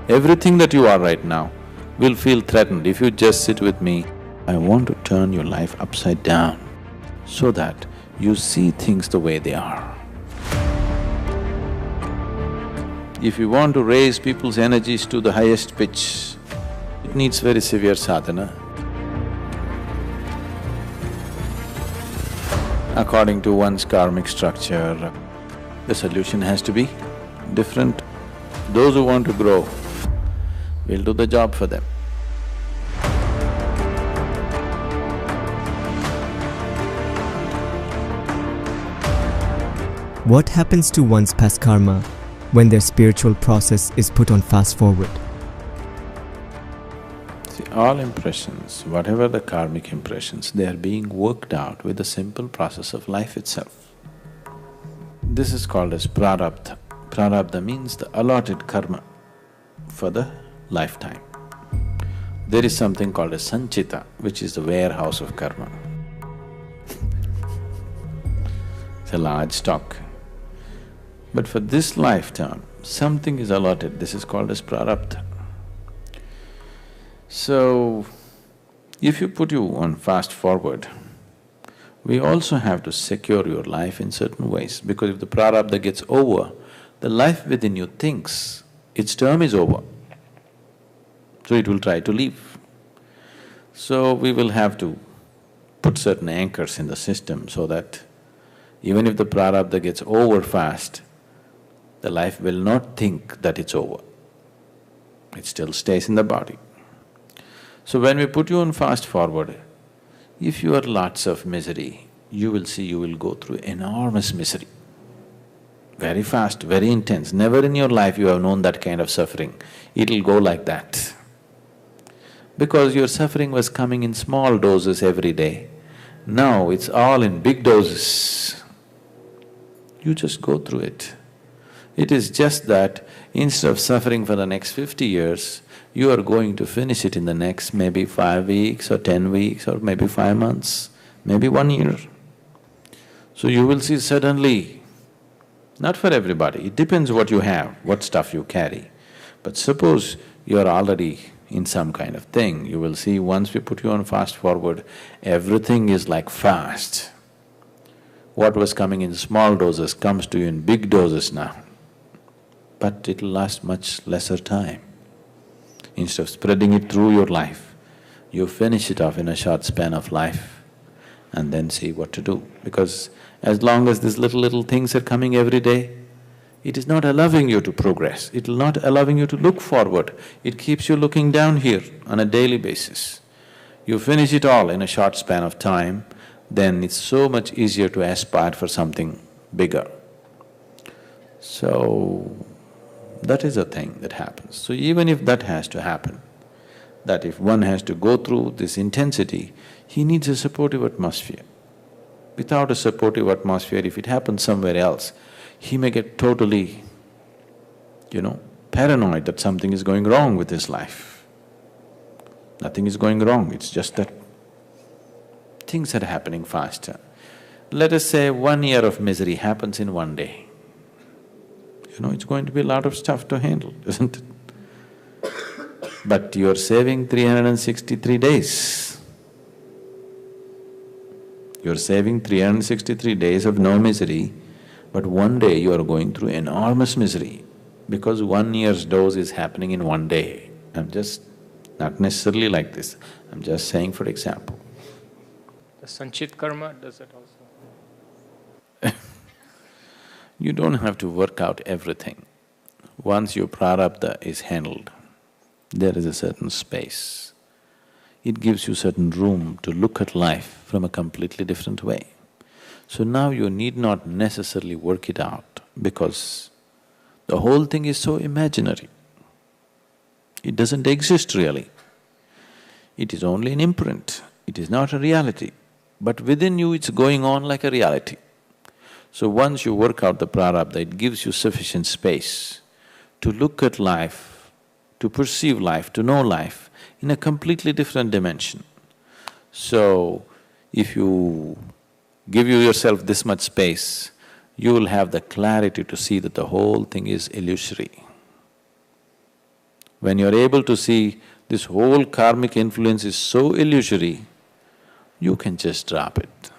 Everything that you are right now will feel threatened if you just sit with me. I want to turn your life upside down so that you see things the way they are. If you want to raise people's energies to the highest pitch, it needs very severe sadhana. According to one's karmic structure, the solution has to be different. Those who want to grow, we'll do the job for them. What happens to one's past karma when their spiritual process is put on fast forward? See, all impressions, whatever the karmic impressions, they are being worked out with the simple process of life itself. This is called as prarabdha. Prarabdha means the allotted karma for the lifetime. There is something called as sanchita, which is the warehouse of karma. It's a large stock. But for this lifetime, something is allotted, this is called as prarabdha. So, if you put you on fast forward, we also have to secure your life in certain ways, because if the prarabdha gets over, the life within you thinks its term is over, so it will try to leave. So we will have to put certain anchors in the system so that even if the prarabdha gets over fast, the life will not think that it's over. It still stays in the body. So when we put you on fast forward, if you are lots of misery, you will see you will go through enormous misery. Very fast, very intense. Never in your life you have known that kind of suffering. It'll go like that. Because your suffering was coming in small doses every day. Now it's all in big doses. You just go through it. It is just that instead of suffering for the next 50 years, you are going to finish it in the next maybe 5 weeks or 10 weeks or maybe 5 months, maybe 1 year. So you will see suddenly, not for everybody, it depends what you have, what stuff you carry. But suppose you are already in some kind of thing, you will see once we put you on fast forward, everything is like fast. What was coming in small doses comes to you in big doses now, but it'll last much lesser time. Instead of spreading it through your life, you finish it off in a short span of life and then see what to do. Because as long as these little things are coming every day, it is not allowing you to progress, it will not allowing you to look forward, it keeps you looking down here on a daily basis. You finish it all in a short span of time, then it's so much easier to aspire for something bigger. So, that is a thing that happens. So even if that has to happen, that if one has to go through this intensity, he needs a supportive atmosphere. Without a supportive atmosphere, if it happens somewhere else, he may get totally, paranoid that something is going wrong with his life. Nothing is going wrong, it's just that things are happening faster. Let us say 1 year of misery happens in 1 day. It's going to be a lot of stuff to handle, isn't it? But you're saving 363 days. You're saving 363 days of no misery, but 1 day you are going through enormous misery because 1 year's dose is happening in 1 day. I'm just… not necessarily like this, I'm just saying for example. The sanchit karma, does it also? You don't have to work out everything. Once your prarabdha is handled, there is a certain space. It gives you certain room to look at life from a completely different way. So now you need not necessarily work it out because the whole thing is so imaginary. It doesn't exist really. It is only an imprint, it is not a reality. But within you it's going on like a reality. So once you work out the prarabdha, it gives you sufficient space to look at life, to perceive life, to know life in a completely different dimension. So, if you give yourself this much space, you will have the clarity to see that the whole thing is illusory. When you're able to see this whole karmic influence is so illusory, you can just drop it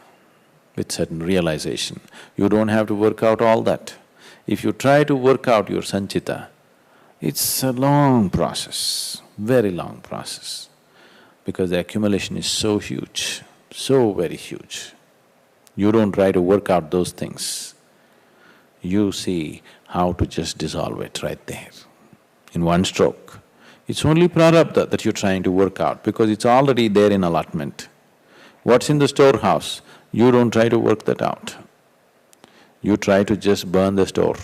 with certain realization. You don't have to work out all that. If you try to work out your sanchita, it's a long process, very long process, because the accumulation is so huge, so very huge. You don't try to work out those things. You see how to just dissolve it right there, in one stroke. It's only prarabdha that you're trying to work out because it's already there in allotment. What's in the storehouse, you don't try to work that out. You try to just burn the store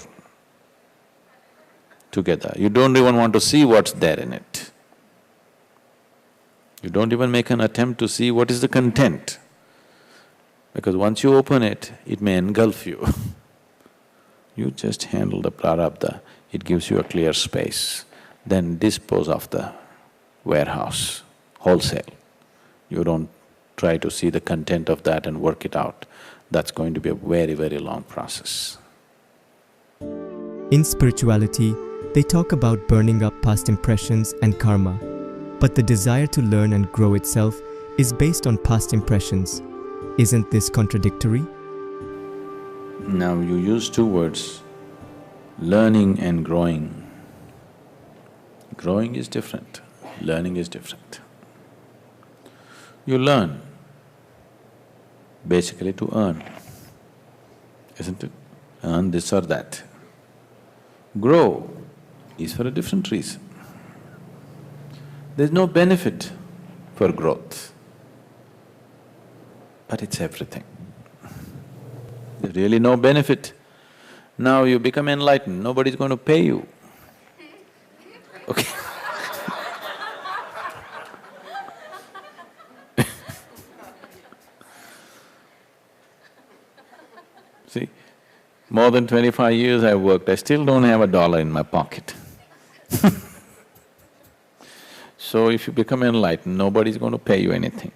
together. You don't even want to see what's there in it. You don't even make an attempt to see what is the content, because once you open it, it may engulf you. You just handle the prarabdha, it gives you a clear space, then dispose of the warehouse, wholesale. You don't try to see the content of that and work it out. That's going to be a very, very long process. In spirituality, they talk about burning up past impressions and karma, but the desire to learn and grow itself is based on past impressions. Isn't this contradictory? Now you use two words, learning and growing. Growing is different, learning is different. You learn basically to earn, isn't it? Earn this or that. Grow is for a different reason. There's no benefit for growth, but it's everything. There's really no benefit. Now you become enlightened, nobody's going to pay you. Okay. See, more than 25 years I've worked, I still don't have $1 in my pocket. So if you become enlightened, nobody's going to pay you anything.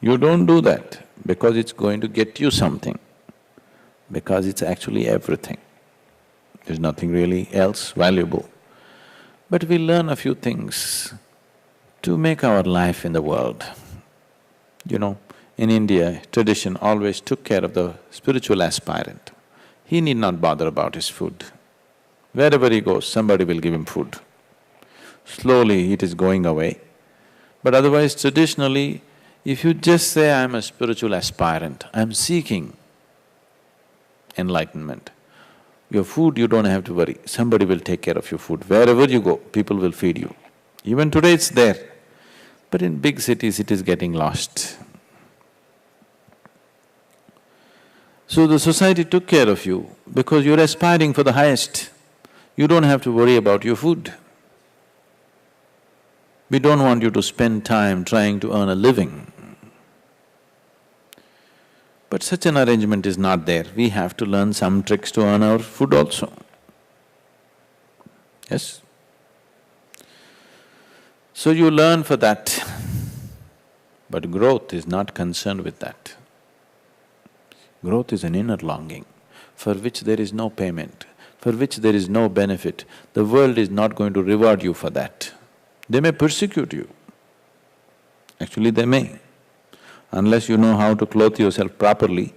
You don't do that because it's going to get you something, because it's actually everything. There's nothing really else valuable. But we learn a few things to make our life in the world. You know, in India, tradition always took care of the spiritual aspirant. He need not bother about his food. Wherever he goes, somebody will give him food. Slowly it is going away. But otherwise, traditionally, if you just say, I'm a spiritual aspirant, I'm seeking enlightenment, your food you don't have to worry, somebody will take care of your food. Wherever you go, people will feed you. Even today it's there, but in big cities it is getting lost. So the society took care of you because you're aspiring for the highest. You don't have to worry about your food. We don't want you to spend time trying to earn a living. But such an arrangement is not there. We have to learn some tricks to earn our food also. Yes? So you learn for that, but growth is not concerned with that. Growth is an inner longing for which there is no payment, for which there is no benefit. The world is not going to reward you for that. They may persecute you. Actually, they may. Unless you know how to clothe yourself properly,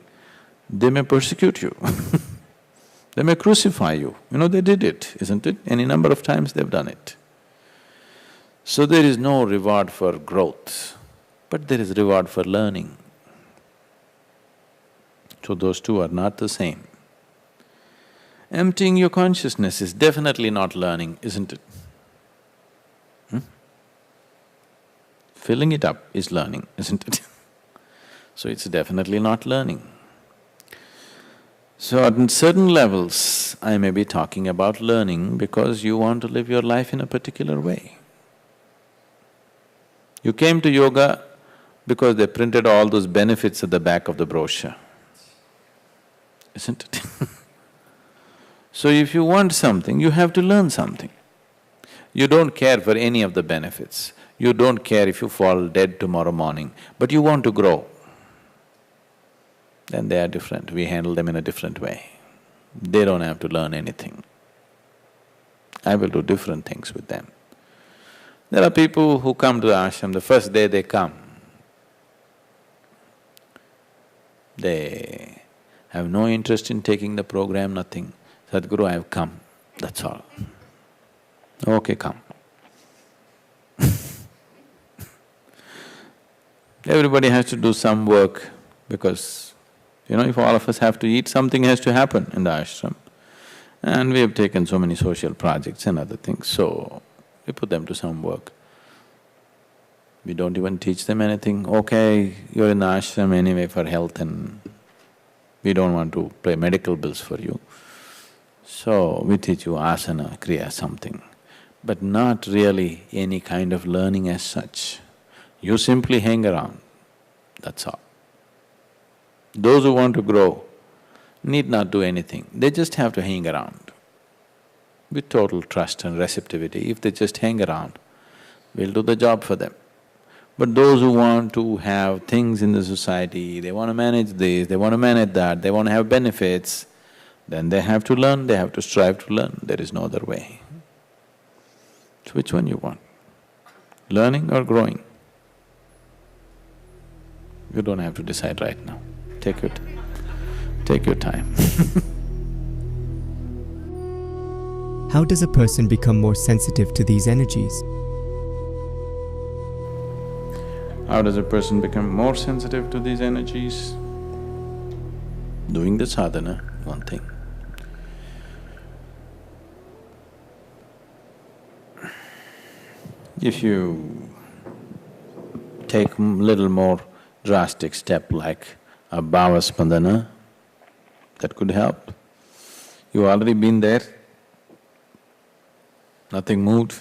they may persecute you. They may crucify you. You know, they did it, isn't it? Any number of times they've done it. So there is no reward for growth, but there is reward for learning. So those two are not the same. Emptying your consciousness is definitely not learning, isn't it? Filling it up is learning, isn't it? So it's definitely not learning. So at certain levels, I may be talking about learning because you want to live your life in a particular way. You came to yoga because they printed all those benefits at the back of the brochure, isn't it? So if you want something, you have to learn something. You don't care for any of the benefits. You don't care if you fall dead tomorrow morning, but you want to grow. Then they are different, we handle them in a different way. They don't have to learn anything. I will do different things with them. There are people who come to the ashram, the first day they come, they have no interest in taking the program, nothing. Sadhguru, I have come, that's all. Okay, come. Everybody has to do some work because, if all of us have to eat, something has to happen in the ashram. And we have taken so many social projects and other things, so we put them to some work. We don't even teach them anything. Okay, you're in the ashram anyway for health and we don't want to pay medical bills for you. So we teach you asana, kriya, something, but not really any kind of learning as such. You simply hang around, that's all. Those who want to grow need not do anything, they just have to hang around. With total trust and receptivity, if they just hang around, we'll do the job for them. But those who want to have things in the society, they want to manage this, they want to manage that, they want to have benefits, then they have to learn, they have to strive to learn, there is no other way. So which one you want? Learning or growing? You don't have to decide right now. Take your time. How does a person become more sensitive to these energies? How does a person become more sensitive to these energies? Doing the sadhana, one thing. If you take little more drastic step like a bhava spandana, that could help. You've already been there, nothing moved.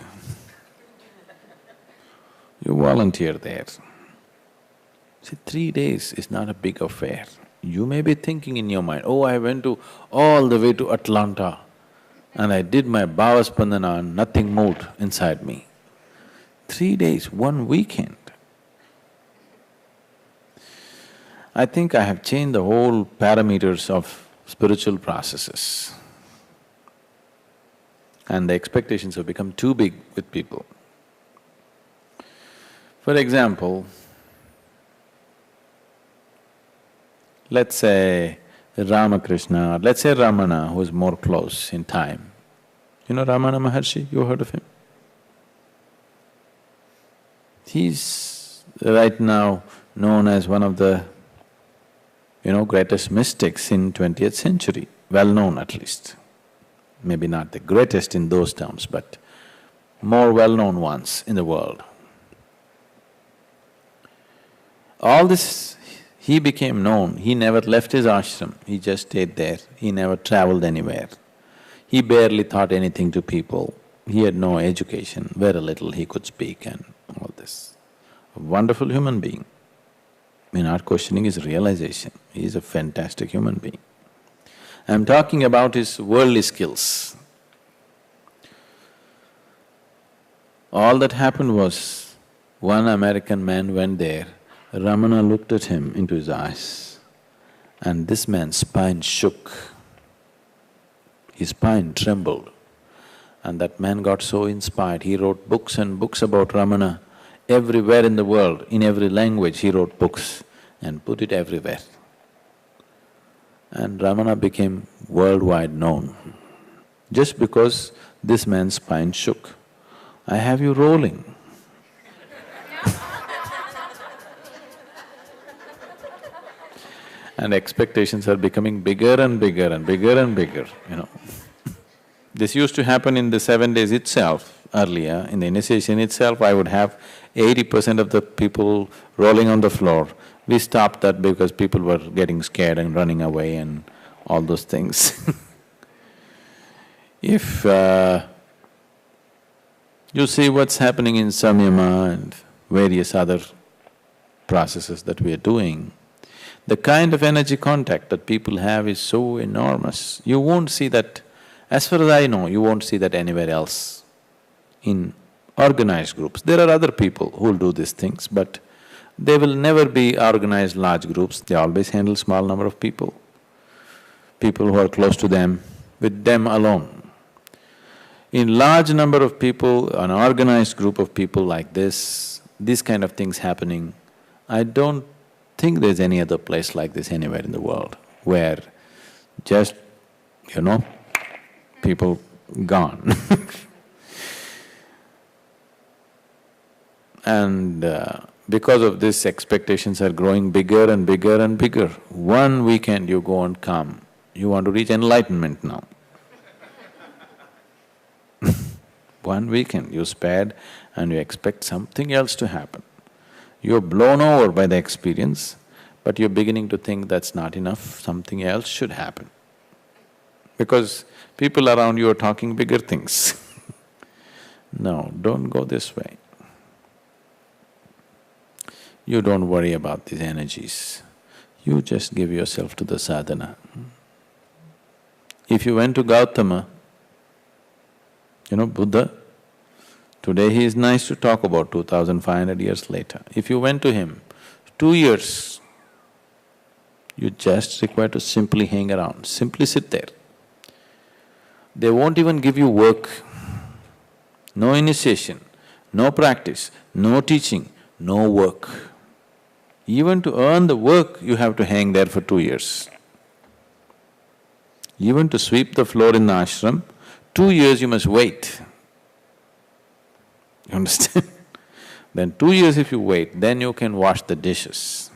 You volunteer there. See, 3 days is not a big affair. You may be thinking in your mind, oh, I went all the way to Atlanta and I did my bhava spandana and nothing moved inside me. 3 days, 1 weekend. I think I have changed the whole parameters of spiritual processes. And the expectations have become too big with people. For example, let's say Ramakrishna, or let's say Ramana, who is more close in time. You know Ramana Maharshi, you heard of him? He's right now known as one of the, greatest mystics in 20th century, well known at least. Maybe not the greatest in those terms, but more well-known ones in the world. All this, he became known, he never left his ashram, he just stayed there, he never travelled anywhere. He barely taught anything to people, he had no education, very little he could speak and all this. A wonderful human being. We're not questioning his realization, he is a fantastic human being. I'm talking about his worldly skills. All that happened was, one American man went there, Ramana looked at him into his eyes, and this man's spine shook. His spine trembled, and that man got so inspired, he wrote books and books about Ramana. Everywhere in the world, in every language, he wrote books and put it everywhere. And Ramana became worldwide known, just because this man's spine shook. I have you rolling. And expectations are becoming bigger and bigger and bigger and bigger, This used to happen in the 7 days itself. Earlier, in the initiation itself, I would have 80% of the people rolling on the floor. We stopped that because people were getting scared and running away and all those things. If you see what's happening in samyama and various other processes that we are doing, the kind of energy contact that people have is so enormous. You won't see that, as far as I know, you won't see that anywhere else. In organized groups, there are other people who'll do these things, but they will never be organized large groups, they always handle small number of people who are close to them, with them alone. In large number of people, an organized group of people like this, these kind of things happening, I don't think there's any other place like this anywhere in the world where just, people gone And because of this, expectations are growing bigger and bigger and bigger. One weekend you go and come, you want to reach enlightenment now. One weekend you spared and you expect something else to happen. You're blown over by the experience, but you're beginning to think that's not enough, something else should happen. Because people around you are talking bigger things. No, don't go this way. You don't worry about these energies. You just give yourself to the sadhana. If you went to Gautama, Buddha, today he is nice to talk about 2,500 years later. If you went to him, 2 years, you just require to simply hang around, simply sit there. They won't even give you work, no initiation, no practice, no teaching, no work. Even to earn the work, you have to hang there for 2 years. Even to sweep the floor in the ashram, 2 years you must wait. You understand? Then 2 years if you wait, then you can wash the dishes.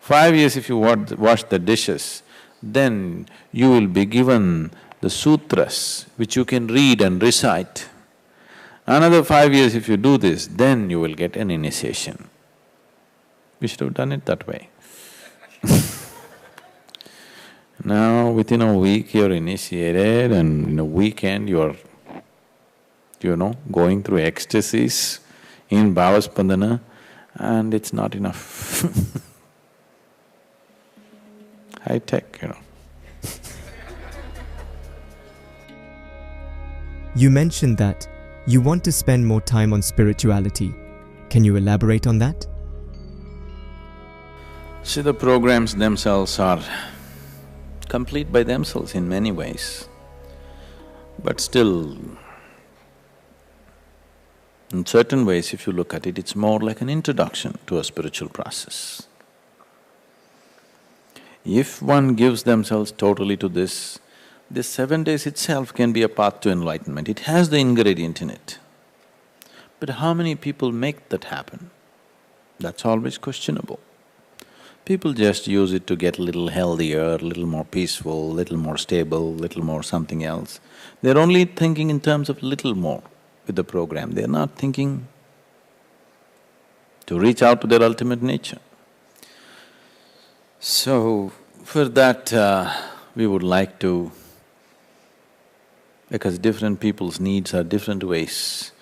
5 years if you wash the dishes, then you will be given the sutras which you can read and recite. Another 5 years if you do this, then you will get an initiation. We should have done it that way. Now, within a week you're initiated and in a weekend you're, going through ecstasies in Bhavaspandana and it's not enough. High tech, You mentioned that you want to spend more time on spirituality. Can you elaborate on that? See, the programs themselves are complete by themselves in many ways, but still, in certain ways, if you look at it, it's more like an introduction to a spiritual process. If one gives themselves totally to this 7 days itself can be a path to enlightenment. It has the ingredient in it. But how many people make that happen? That's always questionable. People just use it to get a little healthier, a little more peaceful, little more stable, little more something else. They're only thinking in terms of little more with the program, they're not thinking to reach out to their ultimate nature. So, for that, we would like to, because different people's needs are different ways,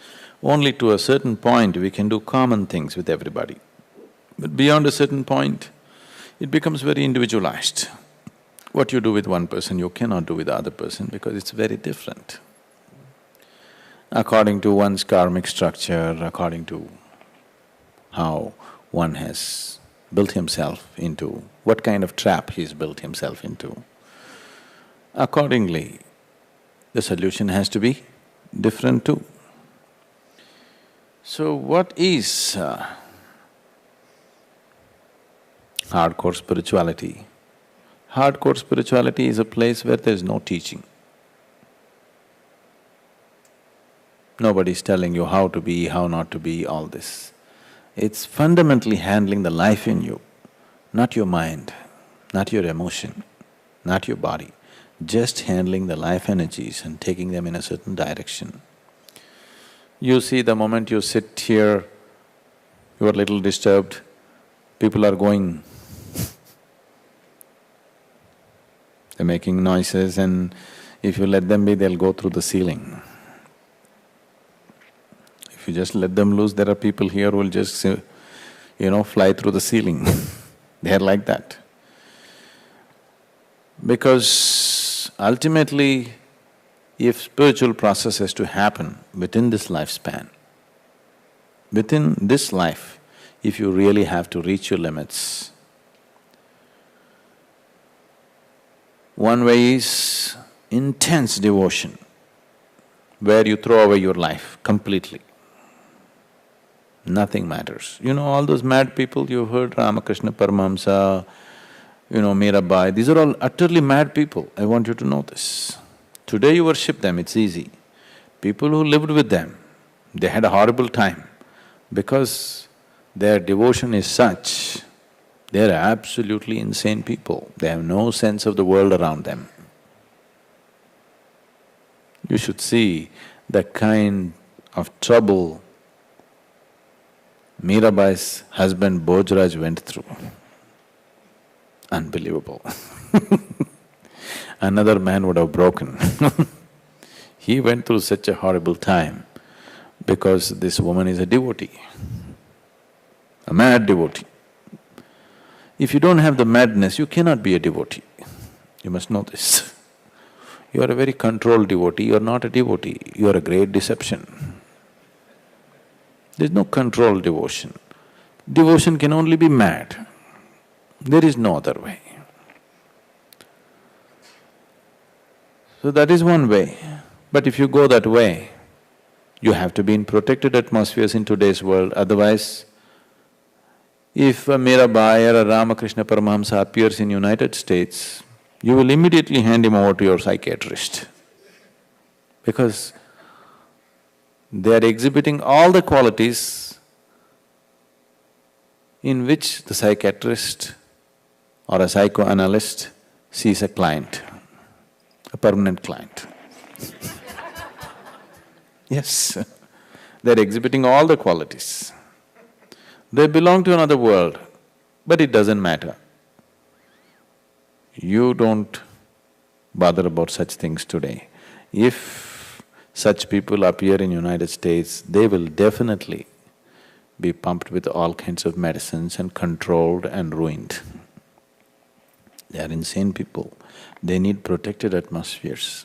only to a certain point we can do common things with everybody. But beyond a certain point, it becomes very individualized. What you do with one person, you cannot do with the other person because it's very different. According to one's karmic structure, according to how one has built himself into, what kind of trap he's built himself into, accordingly, the solution has to be different too. So what is hardcore spirituality? Hardcore spirituality is a place where there's no teaching. Nobody's telling you how to be, how not to be, all this. It's fundamentally handling the life in you, not your mind, not your emotion, not your body, just handling the life energies and taking them in a certain direction. You see, the moment you sit here, you are a little disturbed, people are going, they're making noises, and if you let them be, they'll go through the ceiling. If you just let them loose, there are people here who will just, fly through the ceiling. They're like that. Because ultimately, if spiritual process has to happen within this lifespan, within this life, if you really have to reach your limits, one way is intense devotion, where you throw away your life completely. Nothing matters. You know, all those mad people you've heard, Ramakrishna Paramahamsa, Mirabai, these are all utterly mad people. I want you to know this. Today you worship them, it's easy. People who lived with them, they had a horrible time because their devotion is such, they're absolutely insane people. They have no sense of the world around them. You should see the kind of trouble Mirabai's husband Bhojraj went through. Unbelievable. Another man would have broken. He went through such a horrible time because this woman is a devotee, a mad devotee. If you don't have the madness, you cannot be a devotee. You must know this. You are a very controlled devotee, you are not a devotee, you are a great deception. There's no controlled devotion. Devotion can only be mad. There is no other way. So that is one way. But if you go that way, you have to be in protected atmospheres in today's world, otherwise if a Mirabai or a Ramakrishna Paramahamsa appears in United States, you will immediately hand him over to your psychiatrist because they are exhibiting all the qualities in which the psychiatrist or a psychoanalyst sees a client, a permanent client. Yes, they're exhibiting all the qualities. They belong to another world, but it doesn't matter. You don't bother about such things today. If such people appear in United States, they will definitely be pumped with all kinds of medicines and controlled and ruined. They are insane people. They need protected atmospheres.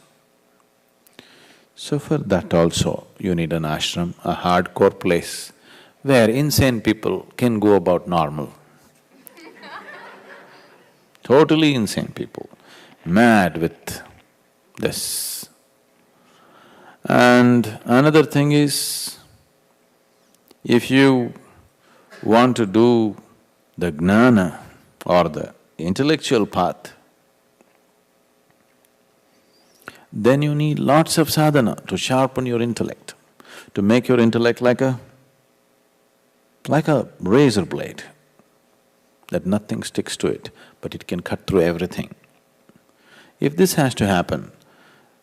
So for that also, you need an ashram, a hardcore place where insane people can go about normal. Totally insane people, mad with this. And another thing is, if you want to do the gnana or the intellectual path, then you need lots of sadhana to sharpen your intellect, to make your intellect like a razor blade, that nothing sticks to it, but it can cut through everything. If this has to happen,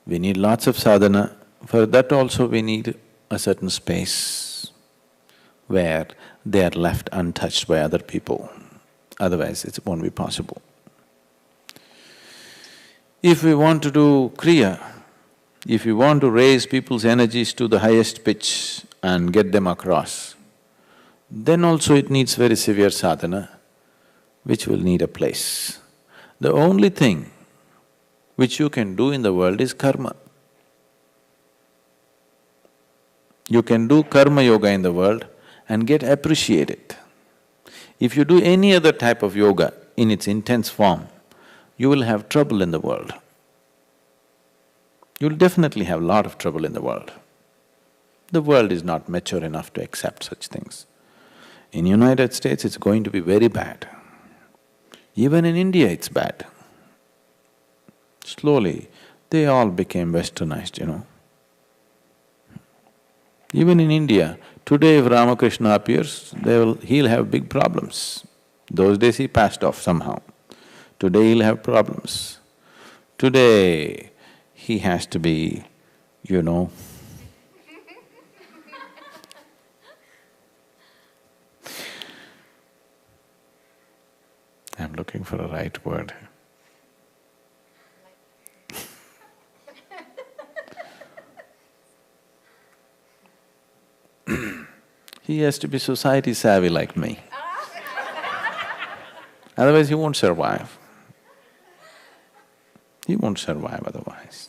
we need lots of sadhana. For that also we need a certain space where they are left untouched by other people, otherwise it won't be possible. If we want to do kriya, if we want to raise people's energies to the highest pitch and get them across, then also it needs very severe sadhana, which will need a place. The only thing which you can do in the world is karma. You can do karma yoga in the world and get appreciated. If you do any other type of yoga in its intense form, you will have trouble in the world. You'll definitely have a lot of trouble in the world. The world is not mature enough to accept such things. In United States, it's going to be very bad. Even in India, it's bad. Slowly, they all became westernized, Even in India, today if Ramakrishna appears, he'll have big problems. Those days he passed off somehow. Today he'll have problems. Today he has to be, I'm looking for a right word. He has to be society savvy like me. Otherwise he won't survive. He won't survive otherwise.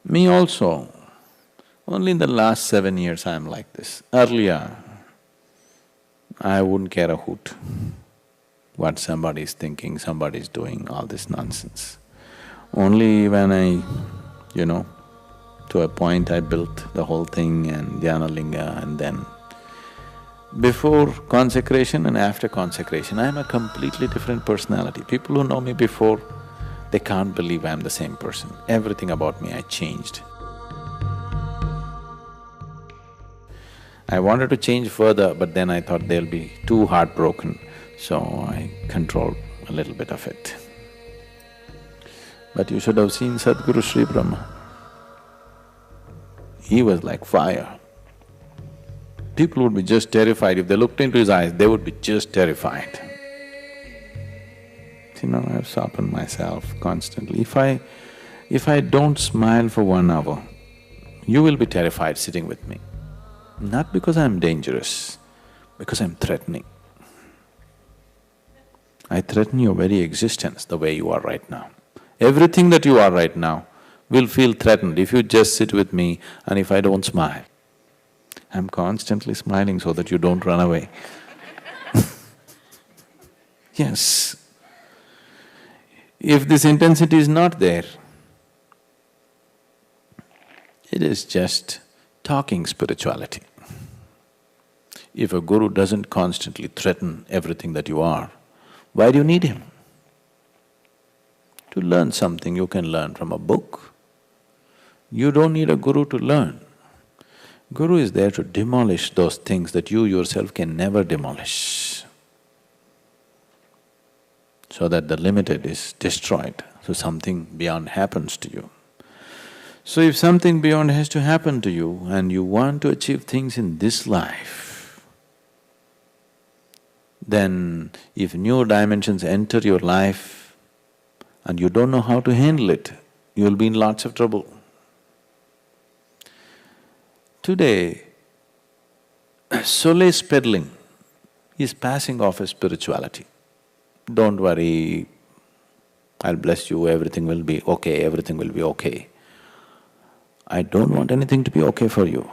Me also, only in the last 7 years I am like this. Earlier, I wouldn't care a hoot what somebody is thinking, somebody is doing, all this nonsense. Only when I, To a point I built the whole thing and Dhyanalinga, and then before consecration and after consecration, I am a completely different personality. People who know me before, they can't believe I am the same person. Everything about me I changed. I wanted to change further, but then I thought they'll be too heartbroken, so I controlled a little bit of it. But you should have seen Sadhguru Sri Brahma. He was like fire. People would be just terrified. If they looked into his eyes, they would be just terrified. See, now I've softened myself constantly. If I don't smile for 1 hour, you will be terrified sitting with me. Not because I'm dangerous, because I'm threatening. I threaten your very existence the way you are right now. Everything that you are right now will feel threatened if you just sit with me and if I don't smile. I'm constantly smiling so that you don't run away. Yes. If this intensity is not there, it is just talking spirituality. If a guru doesn't constantly threaten everything that you are, why do you need him? To learn something, you can learn from a book. You don't need a guru to learn. Guru is there to demolish those things that you yourself can never demolish, so that the limited is destroyed, so something beyond happens to you. So if something beyond has to happen to you and you want to achieve things in this life, then if new dimensions enter your life and you don't know how to handle it, you'll be in lots of trouble. Today, solace peddling is passing off as spirituality. Don't worry, I'll bless you, everything will be okay, everything will be okay. I don't want anything to be okay for you.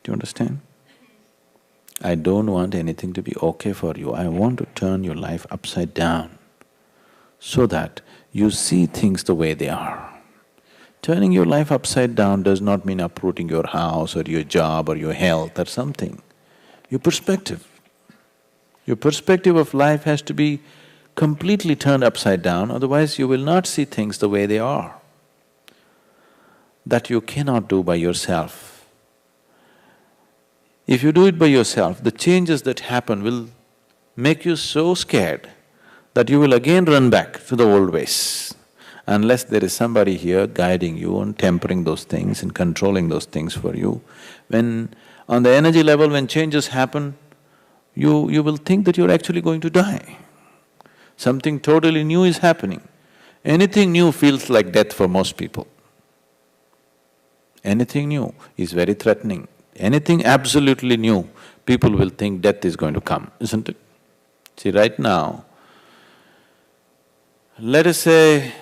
Do you understand? I don't want anything to be okay for you. I want to turn your life upside down so that you see things the way they are. Turning your life upside down does not mean uprooting your house or your job or your health or something. Your perspective. Your perspective of life has to be completely turned upside down, otherwise you will not see things the way they are. That you cannot do by yourself. If you do it by yourself, the changes that happen will make you so scared that you will again run back to the old ways. Unless there is somebody here guiding you and tempering those things and controlling those things for you. When… on the energy level, when changes happen, you will think that you're actually going to die. Something totally new is happening. Anything new feels like death for most people. Anything new is very threatening. Anything absolutely new, people will think death is going to come, isn't it? See, right now, let us say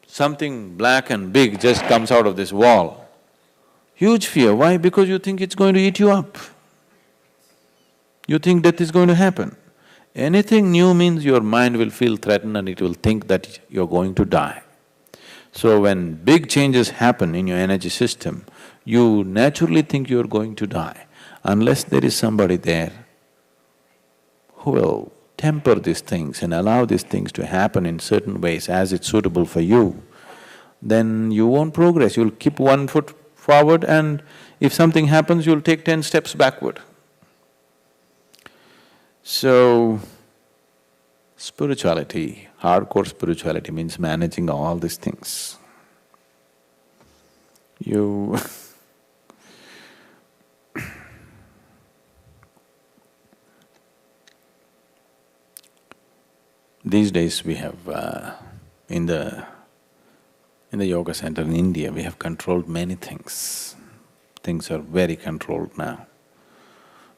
something black and big just comes out of this wall. Huge fear, why? Because you think it's going to eat you up. You think death is going to happen. Anything new means your mind will feel threatened and it will think that you're going to die. So when big changes happen in your energy system, you naturally think you're going to die. Unless there is somebody there who will temper these things and allow these things to happen in certain ways as it's suitable for you, then you won't progress. You'll keep 1 foot forward and if something happens, you'll take 10 steps backward. So, spirituality, hardcore spirituality means managing all these things. You these days we have, in the yoga center in India, we have controlled many things. Things are very controlled now.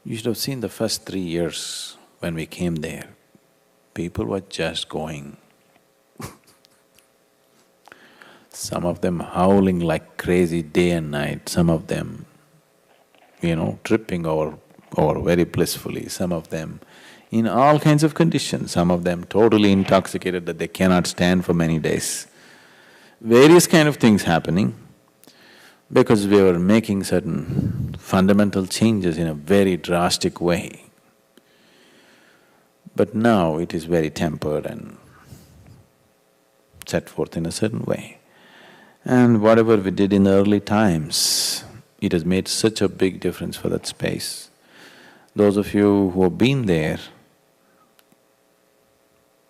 You should have seen the first 3 years when we came there, people were just going. Some of them howling like crazy day and night, some of them, tripping over very blissfully, some of them in all kinds of conditions, some of them totally intoxicated that they cannot stand for many days. various kind of things happening because we were making certain fundamental changes in a very drastic way. But now it is very tempered and set forth in a certain way. And whatever we did in the early times, it has made such a big difference for that space. Those of you who have been there,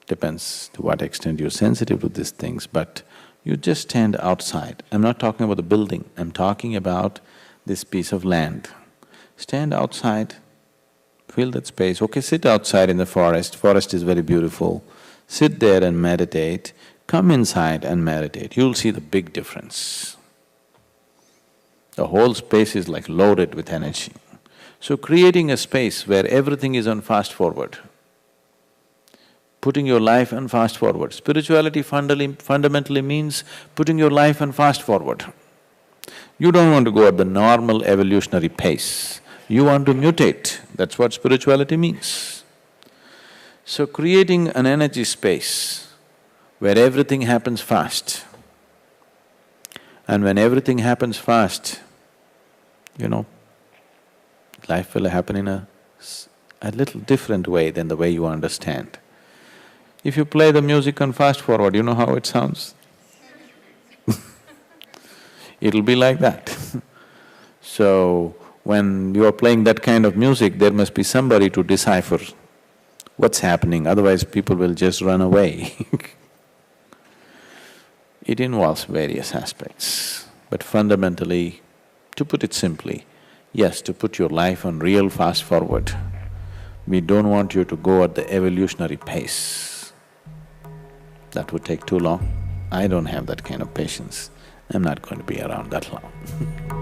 depends to what extent you're sensitive to these things, but you just stand outside. I'm not talking about the building, I'm talking about this piece of land. Stand outside, feel that space. Okay, sit outside in the forest is very beautiful. Sit there and meditate. Come inside and meditate, you'll see the big difference. The whole space is like loaded with energy. So creating a space where everything is on fast forward, putting your life on fast forward. Spirituality fundamentally means putting your life on fast forward. You don't want to go at the normal evolutionary pace, you want to mutate, that's what spirituality means. So creating an energy space where everything happens fast. And when everything happens fast, life will happen in a little different way than the way you understand. If you play the music on fast forward, you know how it sounds? It'll be like that. So, when you are playing that kind of music, there must be somebody to decipher what's happening, otherwise people will just run away. It involves various aspects, but fundamentally, to put it simply, yes, to put your life on real fast forward. We don't want you to go at the evolutionary pace. That would take too long. I don't have that kind of patience. I'm not going to be around that long.